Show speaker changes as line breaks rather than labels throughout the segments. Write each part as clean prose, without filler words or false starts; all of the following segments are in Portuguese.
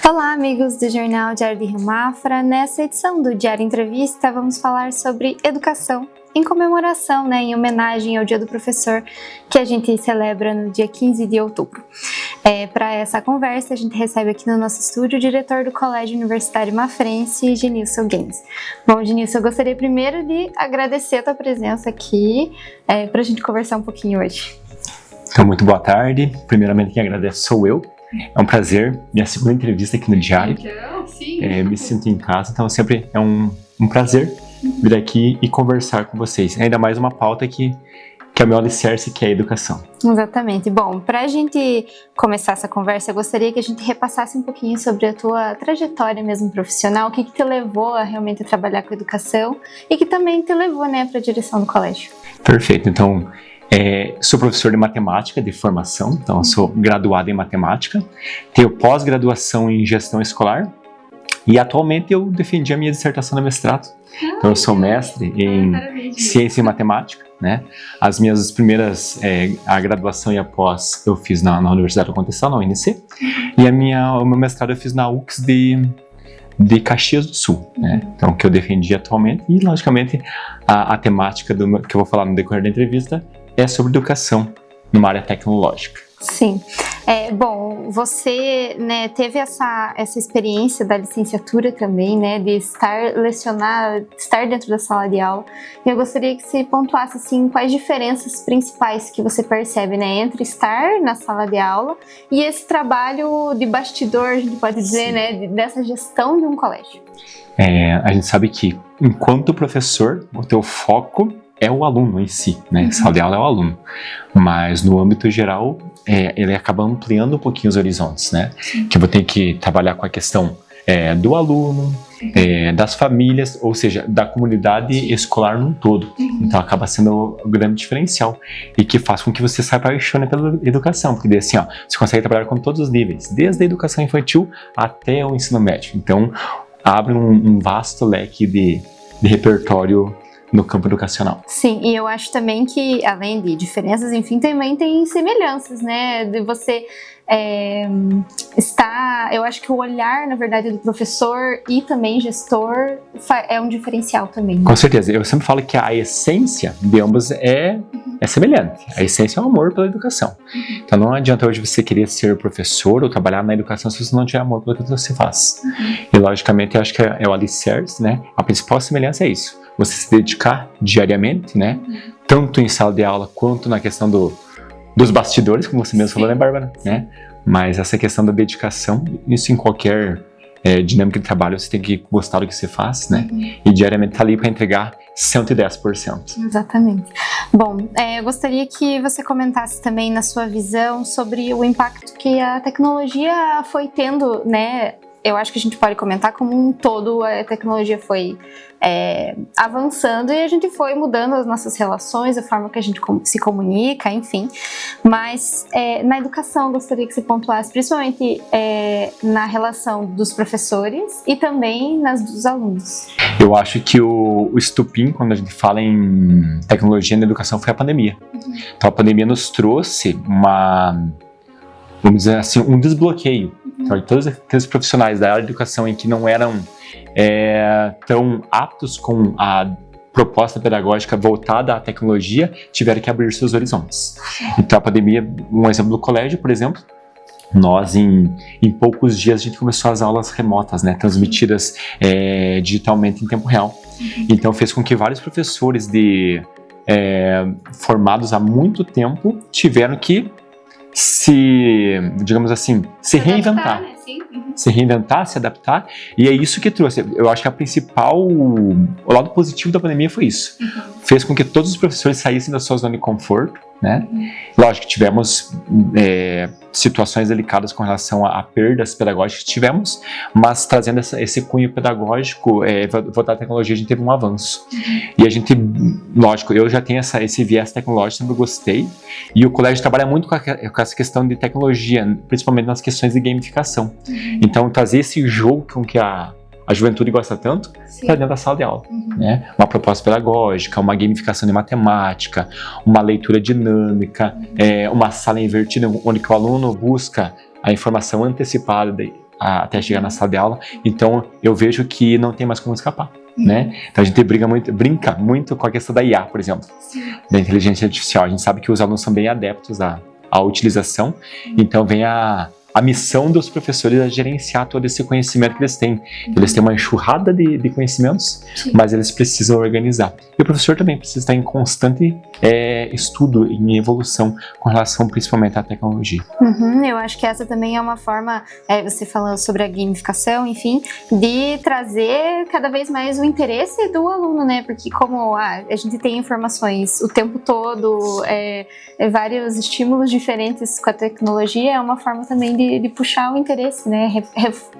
Olá, amigos do Jornal Diário de Rio Mafra. Nessa edição do Diário Entrevista, vamos falar sobre educação, em comemoração, em homenagem ao Dia do Professor, que a gente celebra no dia 15 de outubro. Para essa conversa, a gente recebe aqui no nosso estúdio o diretor do Colégio Universitário Mafrense, Genilson Gens. Bom, Genilson, eu gostaria primeiro de agradecer a tua presença aqui, para a gente conversar um pouquinho hoje.
Então, muito boa tarde. Primeiramente, quem agradece sou eu. É um prazer, minha segunda entrevista aqui no Diário. Me sinto em casa, então sempre é um prazer vir aqui e conversar com vocês. Ainda mais uma pauta que é o meu alicerce, que é a educação.
Exatamente. Bom, para a gente começar essa conversa, eu gostaria que a gente repassasse um pouquinho sobre a tua trajetória mesmo profissional, o que te levou a realmente trabalhar com educação e que também te levou, para a direção do colégio.
Perfeito. Então, sou professor de matemática de formação, então sou graduado em matemática, tenho pós-graduação em gestão escolar e atualmente eu defendi a minha dissertação de mestrado. Então eu sou mestre em ciência e matemática, As minhas primeiras, a graduação e a pós eu fiz na Universidade da Conceição, na UNC, e o meu mestrado eu fiz na UX de Caxias do Sul, Então, que eu defendi atualmente e, logicamente, a temática que eu vou falar no decorrer da entrevista é sobre educação numa área tecnológica.
Sim. Bom, você teve essa experiência da licenciatura também, de estar dentro da sala de aula. E eu gostaria que você pontuasse assim, quais diferenças principais que você percebe entre estar na sala de aula e esse trabalho de bastidor, a gente pode dizer, dessa gestão de um colégio.
A gente sabe que, enquanto professor, o teu foco é o aluno em si, Sala de aula é o aluno, mas no âmbito geral, ele acaba ampliando um pouquinho os horizontes, Que eu vou ter que trabalhar com a questão do aluno, das famílias, ou seja, da comunidade escolar num todo. Então acaba sendo o grande diferencial e que faz com que você se apaixone pela educação, porque daí assim, você consegue trabalhar com todos os níveis, desde a educação infantil até o ensino médio. Então abre um vasto leque de repertório no campo educacional.
Sim, e eu acho também que, além de diferenças, enfim, também tem semelhanças, de você eu acho que o olhar, na verdade, do professor e também gestor é um diferencial também.
Com certeza, eu sempre falo que a essência de ambos é semelhante. A essência é o amor pela educação. Então não adianta hoje você querer ser professor ou trabalhar na educação se você não tiver amor pelo que você faz. E logicamente eu acho que é o alicerce, A principal semelhança é isso. Você se dedicar diariamente, Tanto em sala de aula quanto na questão dos bastidores, como você mesmo falou, Bárbara? Mas essa questão da dedicação, isso em qualquer dinâmica de trabalho, você tem que gostar do que você faz, E diariamente tá ali para entregar 110%.
Exatamente. Bom, eu gostaria que você comentasse também na sua visão sobre o impacto que a tecnologia foi tendo, Eu acho que a gente pode comentar como um todo, a tecnologia foi avançando e a gente foi mudando as nossas relações, a forma que a gente se comunica, enfim. Mas na educação eu gostaria que você pontuasse, principalmente na relação dos professores e também nas dos alunos.
Eu acho que o estupim, quando a gente fala em tecnologia na educação, foi a pandemia. Então a pandemia nos trouxe vamos dizer assim, um desbloqueio. Então, todos aqueles profissionais da área de educação em que não eram tão aptos com a proposta pedagógica voltada à tecnologia, tiveram que abrir seus horizontes. Então, a pandemia, um exemplo do colégio, por exemplo, nós, em poucos dias, a gente começou as aulas remotas, transmitidas digitalmente em tempo real. Então, fez com que vários professores formados há muito tempo tiveram que se reinventar. Se reinventar, se adaptar, e é isso que trouxe. Eu acho que o lado positivo da pandemia foi isso. Fez com que todos os professores saíssem da sua zona de conforto, Lógico que tivemos situações delicadas com relação a perdas pedagógicas, mas trazendo esse cunho pedagógico, voltado à tecnologia, a gente teve um avanço. E a gente, lógico, eu já tenho esse viés tecnológico, sempre gostei, e o colégio trabalha muito com essa questão de tecnologia, principalmente nas questões de gamificação. Então, trazer esse jogo com que a juventude gosta tanto, para dentro da sala de aula. Uma proposta pedagógica, uma gamificação de matemática, uma leitura dinâmica, uma sala invertida, onde o aluno busca a informação antecipada até chegar na sala de aula. Então, eu vejo que não tem mais como escapar. Né? Então a gente brinca muito com a questão da IA, por exemplo, da inteligência artificial. A gente sabe que os alunos são bem adeptos à utilização, então vem a missão dos professores é gerenciar todo esse conhecimento que eles têm. Eles têm uma enxurrada de conhecimentos, mas eles precisam organizar. E o professor também precisa estar em constante estudo, em evolução, com relação principalmente à tecnologia.
Eu acho que essa também é uma forma, você falando sobre a gamificação, enfim, de trazer cada vez mais o interesse do aluno, né? Porque como a gente tem informações o tempo todo, vários estímulos diferentes com a tecnologia, é uma forma também de puxar o interesse, né?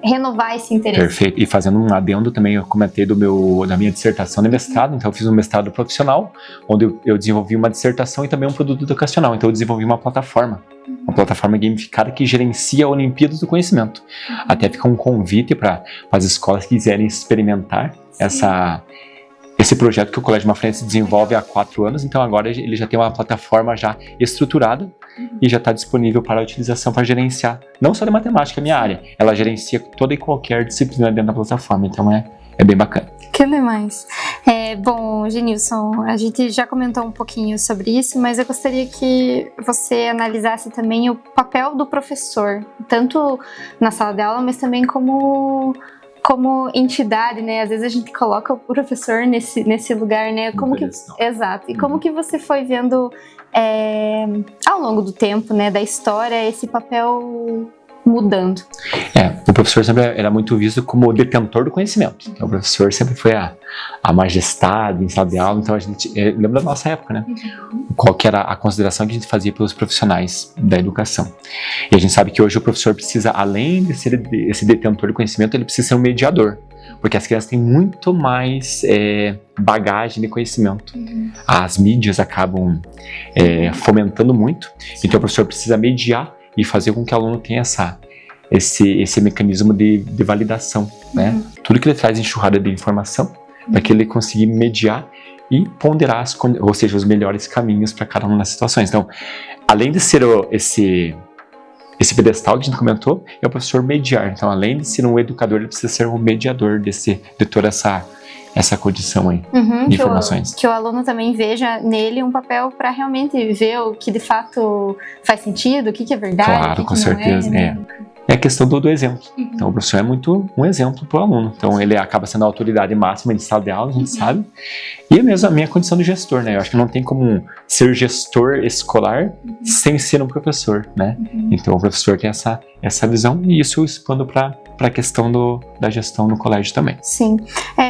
Renovar esse interesse.
Perfeito. E fazendo um adendo também, eu comentei da minha dissertação de mestrado, então eu fiz um mestrado profissional, onde eu desenvolvi uma dissertação e também um produto educacional. Então eu desenvolvi uma plataforma gamificada que gerencia Olimpíadas do Conhecimento. Até fica um convite para as escolas que quiserem experimentar esse projeto que o Colégio Mafrense desenvolve há 4 anos. Então agora ele já tem uma plataforma já estruturada e já está disponível para a utilização, para gerenciar, não só de matemática, a minha área, ela gerencia toda e qualquer disciplina dentro da plataforma, então é bem bacana.
Que demais. Bom, Genilson, a gente já comentou um pouquinho sobre isso, mas eu gostaria que você analisasse também o papel do professor, tanto na sala de aula, mas também como entidade, né? Às vezes a gente coloca o professor nesse lugar, né? Exato. E como que você foi vendo ao longo do tempo, né, da história, esse papel mudando?
O professor sempre era muito visto como o detentor do conhecimento. Então, o professor sempre foi a majestade em sala de aula. Então a gente lembra da nossa época, né? Qual que era a consideração que a gente fazia pelos profissionais da educação. E a gente sabe que hoje o professor precisa, além de ser esse detentor do conhecimento, ele precisa ser um mediador. Porque as crianças têm muito mais bagagem de conhecimento. As mídias acabam fomentando muito. Então o professor precisa mediar e fazer com que o aluno tenha esse mecanismo de validação, né? Tudo que ele traz enxurrada de informação, para que ele consiga mediar e ponderar, ou seja, os melhores caminhos para cada uma das situações. Então, além de ser esse pedestal que a gente comentou, é o professor mediar. Então, além de ser um educador, ele precisa ser um mediador de toda essa condição aí de informações.
Que o aluno também veja nele um papel para realmente ver o que de fato faz sentido, o que é verdade,
claro, com certeza. É a questão do exemplo. Então, o professor é muito um exemplo para o aluno. Então, ele acaba sendo a autoridade máxima de sala de aula, a gente sabe. E é mesmo a minha condição de gestor, né? Eu acho que não tem como ser gestor escolar sem ser um professor, né? Então, o professor tem essa visão e isso eu expando para a questão da gestão no colégio também.
Sim.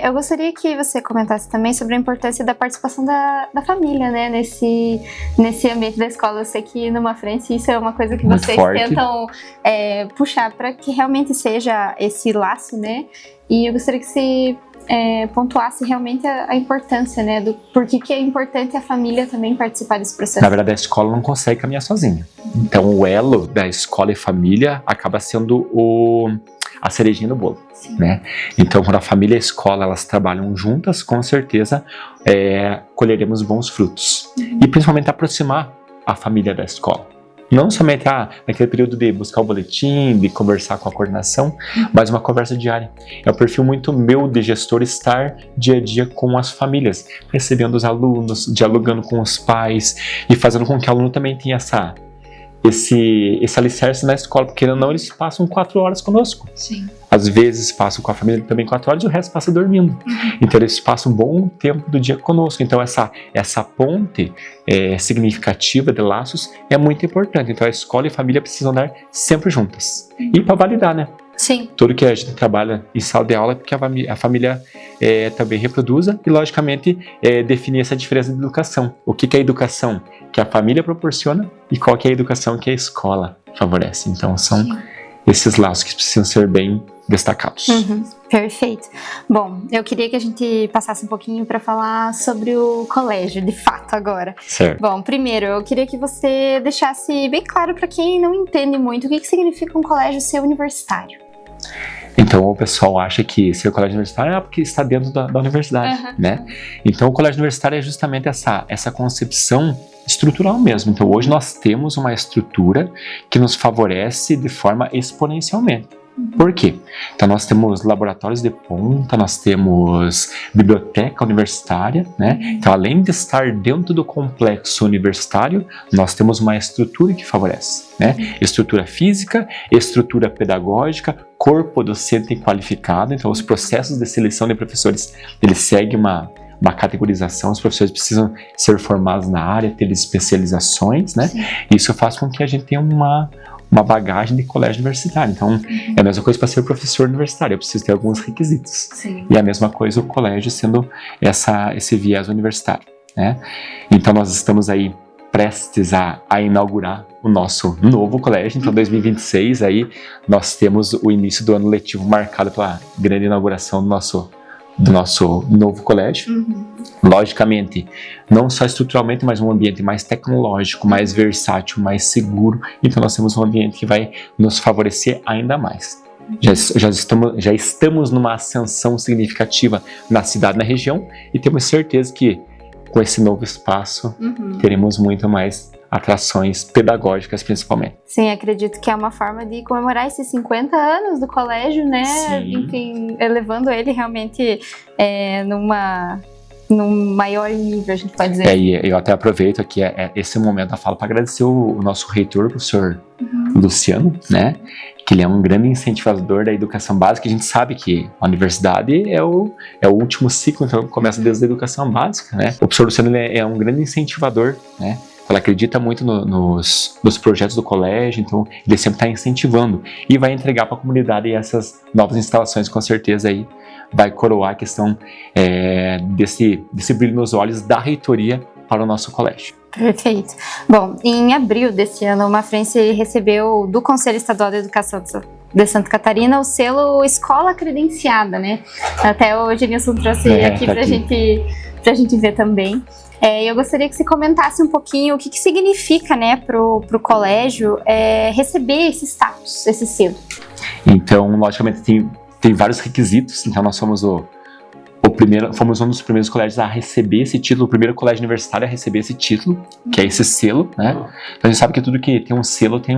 Eu gostaria que você comentasse também sobre a importância da participação da família, né? Nesse ambiente da escola. Eu sei que no Mafrense isso é uma coisa que
muito
vocês
forte.
tentam puxar para que realmente seja esse laço, né? E eu gostaria que você pontuasse realmente a importância, né? Do porquê que é importante a família também participar desse processo.
Na verdade, a escola não consegue caminhar sozinha. Então, o elo da escola e família acaba sendo a cerejinha do bolo, né? Então, quando a família e a escola elas trabalham juntas, com certeza colheremos bons frutos. E principalmente aproximar a família da escola. Não somente naquele período de buscar o boletim, de conversar com a coordenação, mas uma conversa diária. É um perfil muito meu de gestor estar dia a dia com as famílias, recebendo os alunos, dialogando com os pais e fazendo com que o aluno também tenha esse alicerce na escola, porque não eles passam 4 horas conosco.
Sim.
Às vezes passam com a família também 4 horas e o resto passa dormindo. Então eles passam um bom tempo do dia conosco. Então essa ponte significativa de laços é muito importante. Então a escola e a família precisam andar sempre juntas. E para validar, né?
Sim.
Tudo que a gente trabalha em sala de aula é porque a família também reproduza e, logicamente, definir essa diferença de educação. O que é a educação que a família proporciona e qual que é a educação que a escola favorece. Então, são esses laços que precisam ser bem destacados.
Perfeito. Bom, eu queria que a gente passasse um pouquinho para falar sobre o colégio, de fato, agora.
Certo.
Bom, primeiro, eu queria que você deixasse bem claro para quem não entende muito o que significa um colégio ser universitário.
Então, o pessoal acha que ser colégio universitário é porque está dentro da universidade, né? Então, o colégio universitário é justamente essa concepção estrutural mesmo. Então, hoje nós temos uma estrutura que nos favorece de forma exponencialmente. Por quê? Então nós temos laboratórios de ponta, nós temos biblioteca universitária, né? Então além de estar dentro do complexo universitário, nós temos uma estrutura que favorece, né? Estrutura física, estrutura pedagógica, corpo docente qualificado. Então os processos de seleção de professores, eles seguem uma categorização, os professores precisam ser formados na área, ter especializações, né? Isso faz com que a gente tenha uma bagagem de colégio universitário. Então, é a mesma coisa para ser professor universitário, eu preciso ter alguns requisitos.
Sim.
E a mesma coisa o colégio sendo esse viés universitário, né? Então, nós estamos aí prestes a inaugurar o nosso novo colégio. Então, 2026, aí, nós temos o início do ano letivo marcado pela grande inauguração do nosso novo colégio. Logicamente, não só estruturalmente, mas um ambiente mais tecnológico, mais versátil, mais seguro. Então nós temos um ambiente que vai nos favorecer ainda mais. Já estamos numa ascensão significativa na cidade, na região, e temos certeza que com esse novo espaço teremos muito mais atrações pedagógicas, principalmente.
Sim, acredito que é uma forma de comemorar esses 50 anos do colégio, né?
Sim.
Enfim, elevando ele realmente num maior nível, a gente pode dizer.
E eu até aproveito aqui esse momento da fala para agradecer o nosso reitor, o professor Luciano, né? Que ele é um grande incentivador da educação básica. A gente sabe que a universidade é o último ciclo, então começa desde a educação básica, né? O professor Luciano é um grande incentivador, né? Ela acredita muito nos projetos do colégio, então ele sempre está incentivando e vai entregar para a comunidade essas novas instalações, com certeza aí vai coroar a questão desse brilho nos olhos da reitoria para o nosso colégio.
Perfeito. Bom, em abril desse ano, o Mafrense recebeu do Conselho Estadual de Educação de Santa Catarina o selo Escola Credenciada, né? Até o Genilson trouxe aqui pra gente ver também. Eu gostaria que você comentasse um pouquinho o que significa, né, pro colégio receber esse status, esse selo.
Então, logicamente, tem vários requisitos. Então, nós somos fomos um dos primeiros colégios a receber esse título, o primeiro colégio universitário a receber esse título, que é esse selo, né? Então, a gente sabe que tudo que tem um selo tem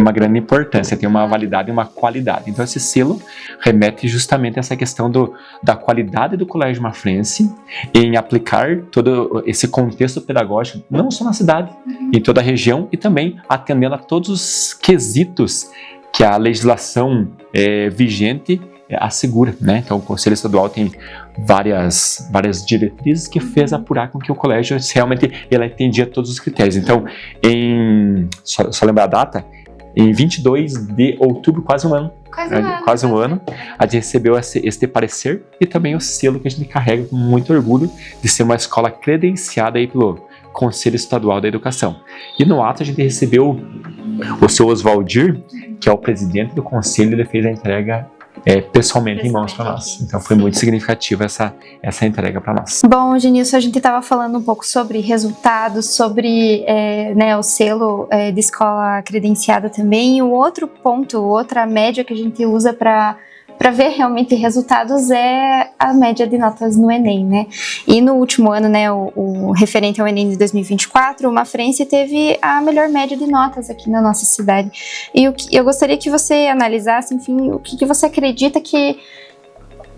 uma grande importância, tem uma validade e uma qualidade. Então, esse selo remete justamente a essa questão da qualidade do Colégio Mafrense em aplicar todo esse contexto pedagógico, não só na cidade, em toda a região, e também atendendo a todos os quesitos que a legislação vigente assegura, né? Então, o Conselho Estadual tem várias diretrizes que fez apurar com que o colégio realmente ele atendia todos os critérios. Então, só lembrar a data, em 22 de outubro, quase um ano, a gente recebeu esse parecer e também o selo que a gente carrega com muito orgulho de ser uma escola credenciada aí pelo Conselho Estadual da Educação. E no ato a gente recebeu o seu Oswaldir, que é o presidente do conselho, ele fez a entrega pessoalmente em mãos para nós. Então foi muito significativa essa entrega para nós.
Bom, Genilson, a gente estava falando um pouco sobre resultados, sobre o selo de escola credenciada também. E o outro ponto, outra média que a gente usa para ver realmente resultados é a média de notas no Enem, né? E no último ano, né, o referente ao Enem de 2024, o Mafrense teve a melhor média de notas aqui na nossa cidade. E eu gostaria que você analisasse, enfim, o que você acredita que...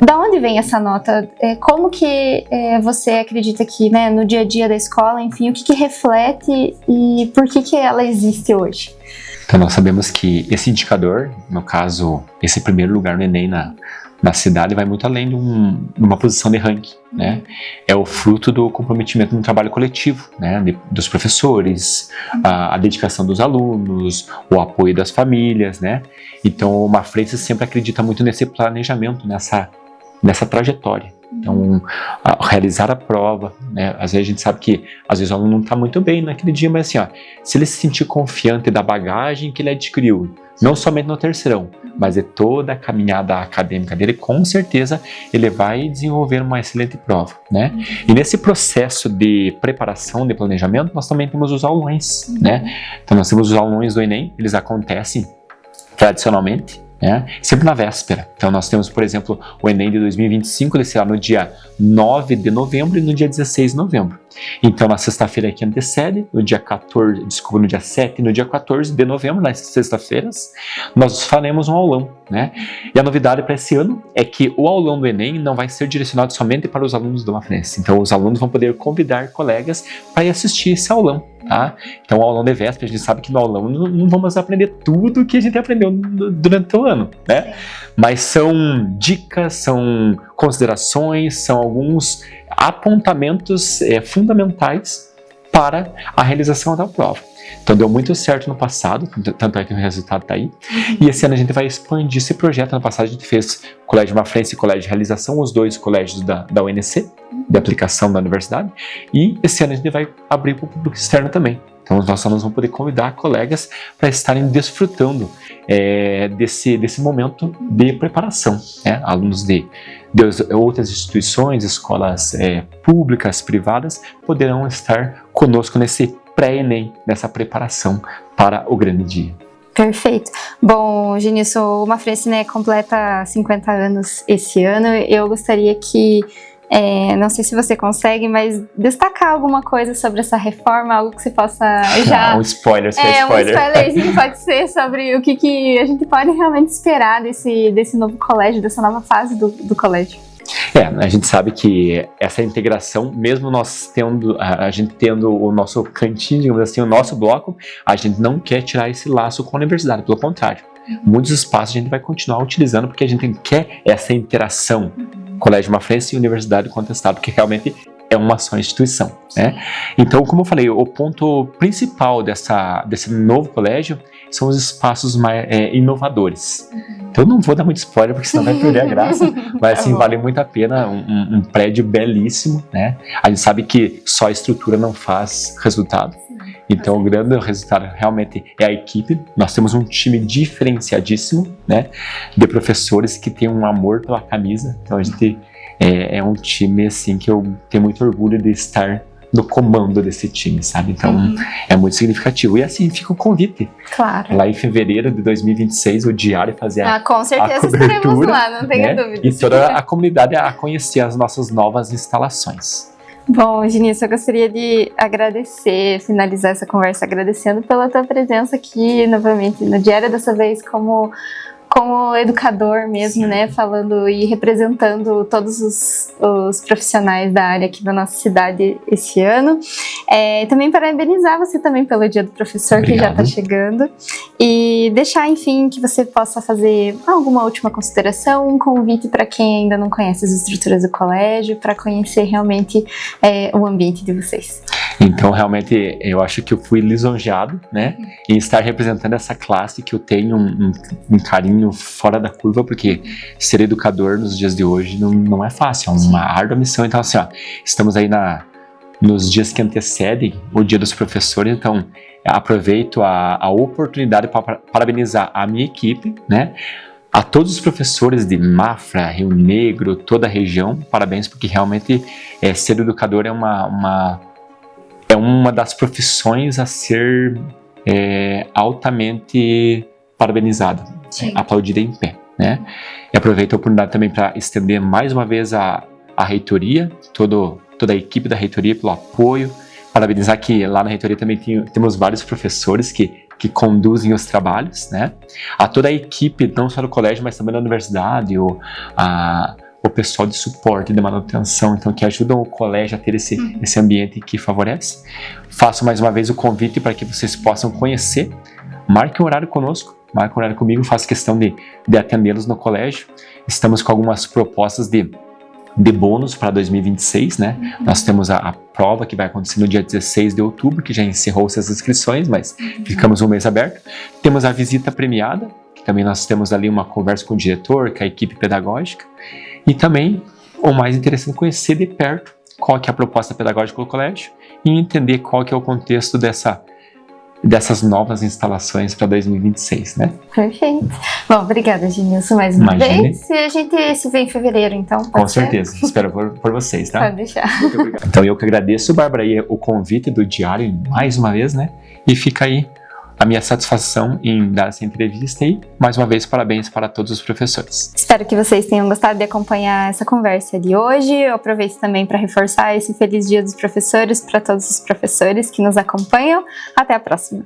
Da onde vem essa nota? Como que você acredita que, né, no dia a dia da escola, enfim, o que reflete e por que ela existe hoje?
Então nós sabemos que esse indicador, no caso, esse primeiro lugar no Enem na cidade, vai muito além de uma posição de ranking, né? É o fruto do comprometimento no trabalho coletivo, né? Dos professores, a dedicação dos alunos, o apoio das famílias, né? Então o Mafrense sempre acredita muito nesse planejamento, nessa trajetória. Então, realizar a prova, né? Às vezes a gente sabe que às vezes o aluno não está muito bem naquele dia, mas assim, se ele se sentir confiante da bagagem que ele adquiriu, não somente no terceirão, mas de toda a caminhada acadêmica dele, com certeza ele vai desenvolver uma excelente prova, né? E nesse processo de preparação, de planejamento, nós também temos os aulões, né? Então nós temos os aulões do Enem, eles acontecem tradicionalmente, sempre na véspera. Então nós temos, por exemplo, o Enem de 2025, ele será no dia 9 de novembro e no dia 16 de novembro. Então, na sexta-feira que antecede, no dia 7 e no dia 14 de novembro, nas sextas-feiras, nós faremos um aulão, né? E a novidade para esse ano é que o aulão do Enem não vai ser direcionado somente para os alunos do Mafrense. Então, os alunos vão poder convidar colegas para ir assistir esse aulão, tá? Então, o aulão de véspera, a gente sabe que no aulão não vamos aprender tudo que a gente aprendeu durante o ano, né? Mas são dicas, são considerações, são alguns apontamentos fundamentais para a realização da prova. Então deu muito certo no passado, tanto é que o resultado está aí. E esse ano a gente vai expandir esse projeto. No passado a gente fez Colégio Mafrense e Colégio de Realização, os dois colégios da UNC, de aplicação da universidade. E esse ano a gente vai abrir para o público externo também. Então os nossos alunos vão poder convidar colegas para estarem desfrutando desse momento de preparação, né? Alunos de outras instituições, escolas públicas, privadas, poderão estar conosco nesse pré-ENEM, nessa preparação para o grande dia.
Perfeito. Bom, Genilson, o Mafrense, né, completa 50 anos esse ano. Eu gostaria que, não sei se você consegue, mas destacar alguma coisa sobre essa reforma, algo que você possa já...
um spoiler,
um spoilerzinho pode ser sobre o que a gente pode realmente esperar desse novo colégio, dessa nova fase do colégio.
A gente sabe que essa integração, mesmo nós a gente tendo o nosso cantinho, digamos assim, o nosso bloco, a gente não quer tirar esse laço com a universidade, pelo contrário. Muitos espaços a gente vai continuar utilizando porque a gente quer essa interação Colégio Mafrense e Universidade Contestado, porque realmente é uma só instituição, né? Então, como eu falei, o ponto principal desse novo colégio são os espaços mais inovadores. Então, eu não vou dar muito spoiler, porque senão vai perder a graça, mas assim, vale muito a pena, um prédio belíssimo, né? A gente sabe que só a estrutura não faz resultado. Então, o grande resultado realmente é a equipe. Nós temos um time diferenciadíssimo, né? De professores que têm um amor pela camisa. Então, a gente é um time, assim, que eu tenho muito orgulho de estar no comando desse time, sabe? Então, é muito significativo. E assim, fica o convite.
Claro.
Lá em fevereiro de 2026, o Diário fazer
com certeza estaremos lá, não tenha dúvida.
E toda a comunidade a conhecer as nossas novas instalações.
Bom, Genilson, eu gostaria de finalizar essa conversa agradecendo pela tua presença aqui novamente no Diário, dessa vez como educador mesmo, né, falando e representando todos os profissionais da área aqui da nossa cidade esse ano. Também parabenizar você também pelo Dia do Professor. Obrigado. Que já está chegando, e deixar, enfim, que você possa fazer alguma última consideração, um convite para quem ainda não conhece as estruturas do colégio, para conhecer realmente o ambiente de vocês.
Então, realmente, eu acho que eu fui lisonjeado, né, em estar representando essa classe que eu tenho um carinho fora da curva, porque ser educador nos dias de hoje não é fácil, é uma árdua missão. Então, assim, estamos aí nos dias que antecedem o Dia dos Professores, então aproveito a oportunidade para parabenizar a minha equipe, né, a todos os professores de Mafra, Rio Negro, toda a região, parabéns, porque realmente ser educador é uma das profissões a ser altamente parabenizada, aplaudida em pé, né? E aproveito a oportunidade também para estender mais uma vez a reitoria, toda a equipe da reitoria pelo apoio, parabenizar que lá na reitoria também temos vários professores que conduzem os trabalhos, né? A toda a equipe, não só do colégio, mas também da universidade, o pessoal de suporte, de manutenção, então, que ajudam o colégio a ter esse ambiente que favorece. Faço mais uma vez o convite para que vocês possam conhecer, marquem um horário conosco, marquem um horário comigo, faço questão de atendê-los no colégio. Estamos com algumas propostas de bônus para 2026, né? Nós temos a prova que vai acontecer no dia 16 de outubro, que já encerrou-se as inscrições, mas ficamos um mês aberto. Temos a visita premiada, que também nós temos ali uma conversa com o diretor, com a equipe pedagógica. E também, o mais interessante, conhecer de perto qual que é a proposta pedagógica do colégio e entender qual que é o contexto dessas novas instalações para 2026, né?
Perfeito. Bom, obrigada, Genilson, mais uma vez. E a gente se vê em fevereiro, então.
Com certeza. Espero por vocês, tá?
Pode deixar.
Muito obrigado. Então, eu que agradeço, Bárbara, aí o convite do Diário mais uma vez, né? E fica aí a minha satisfação em dar essa entrevista e, mais uma vez, parabéns para todos os professores.
Espero que vocês tenham gostado de acompanhar essa conversa de hoje. Eu aproveito também para reforçar esse feliz Dia dos Professores para todos os professores que nos acompanham. Até a próxima!